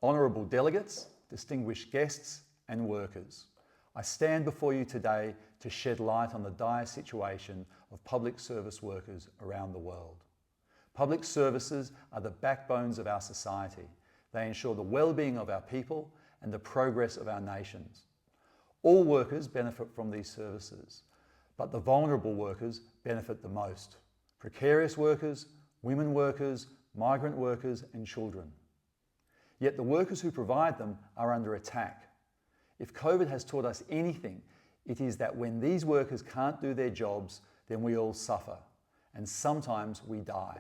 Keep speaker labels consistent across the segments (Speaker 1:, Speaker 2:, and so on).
Speaker 1: Honourable delegates, distinguished guests and workers, I stand before you today to shed light on the dire situation of public service workers around the world. Public services are the backbones of our society. They ensure the well-being of our people and the progress of our nations. All workers benefit from these services, but the vulnerable workers benefit the most. Precarious workers, women workers, migrant workers and children. Yet the workers who provide them are under attack. If COVID has taught us anything, it is that when these workers can't do their jobs, then we all suffer, and sometimes we die.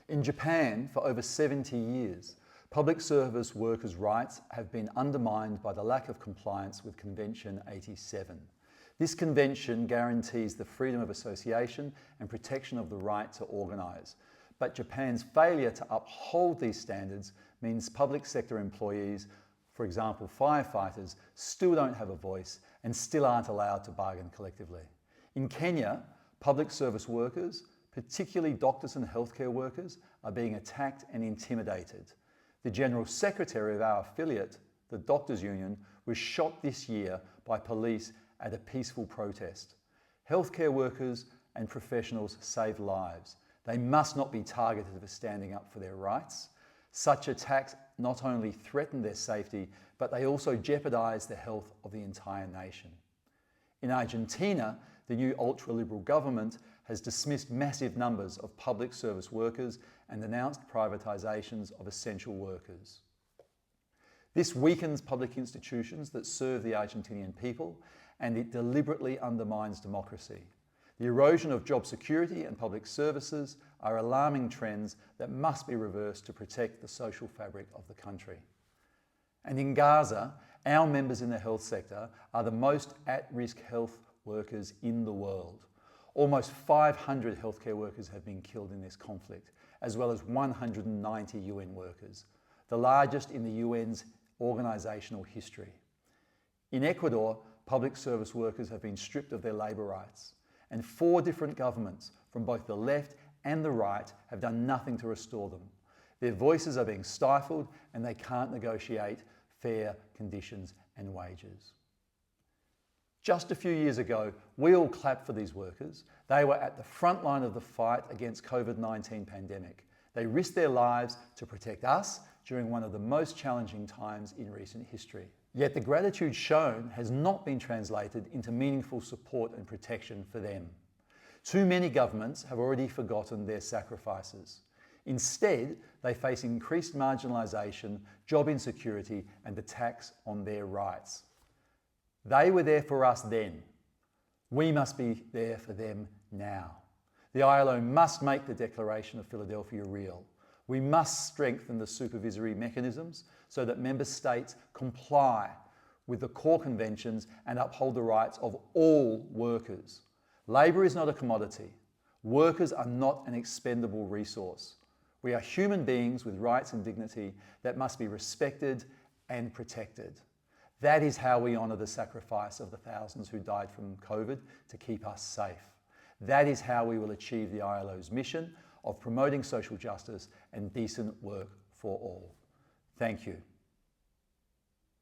Speaker 1: In Japan, for over 70 years, public service workers' rights have been undermined by the lack of compliance with Convention 87. This convention guarantees the freedom of association and protection of the right to organise. But Japan's failure to uphold these standards means public sector employees, for example firefighters, still don't have a voice and still aren't allowed to bargain collectively. In Kenya, public service workers, particularly doctors and healthcare workers, are being attacked and intimidated. The General Secretary of our affiliate, the Doctors' Union, was shot this year by police at a peaceful protest. Healthcare workers and professionals save lives. They must not be targeted for standing up for their rights. Such attacks not only threaten their safety, but they also jeopardise the health of the entire nation. In Argentina, the new ultra-liberal government has dismissed massive numbers of public service workers and announced privatisations of essential workers. This weakens public institutions that serve the Argentinian people, and it deliberately undermines democracy. The erosion of job security and public services are alarming trends that must be reversed to protect the social fabric of the country. And in Gaza, our members in the health sector are the most at-risk health workers in the world. Almost 500 healthcare workers have been killed in this conflict, as well as 190 UN workers, the largest in the UN's organisational history. In Ecuador, public service workers have been stripped of their labour rights, and 4 different governments from both the left and the right have done nothing to restore them. Their voices are being stifled and they can't negotiate fair conditions and wages. Just a few years ago, we all clapped for these workers. They were at the front line of the fight against COVID-19 pandemic. They risked their lives to protect us during one of the most challenging times in recent history. Yet the gratitude shown has not been translated into meaningful support and protection for them. Too many governments have already forgotten their sacrifices. Instead, they face increased marginalisation, job insecurity and attacks on their rights. They were there for us then. We must be there for them now. The ILO must make the Declaration of Philadelphia real. We must strengthen the supervisory mechanisms so that member states comply with the core conventions and uphold the rights of all workers. Labour is not a commodity. Workers are not an expendable resource. We are human beings with rights and dignity that must be respected and protected. That is how we honour the sacrifice of the thousands who died from COVID to keep us safe. That is how we will achieve the ILO's mission of promoting social justice and decent work for all. Thank you.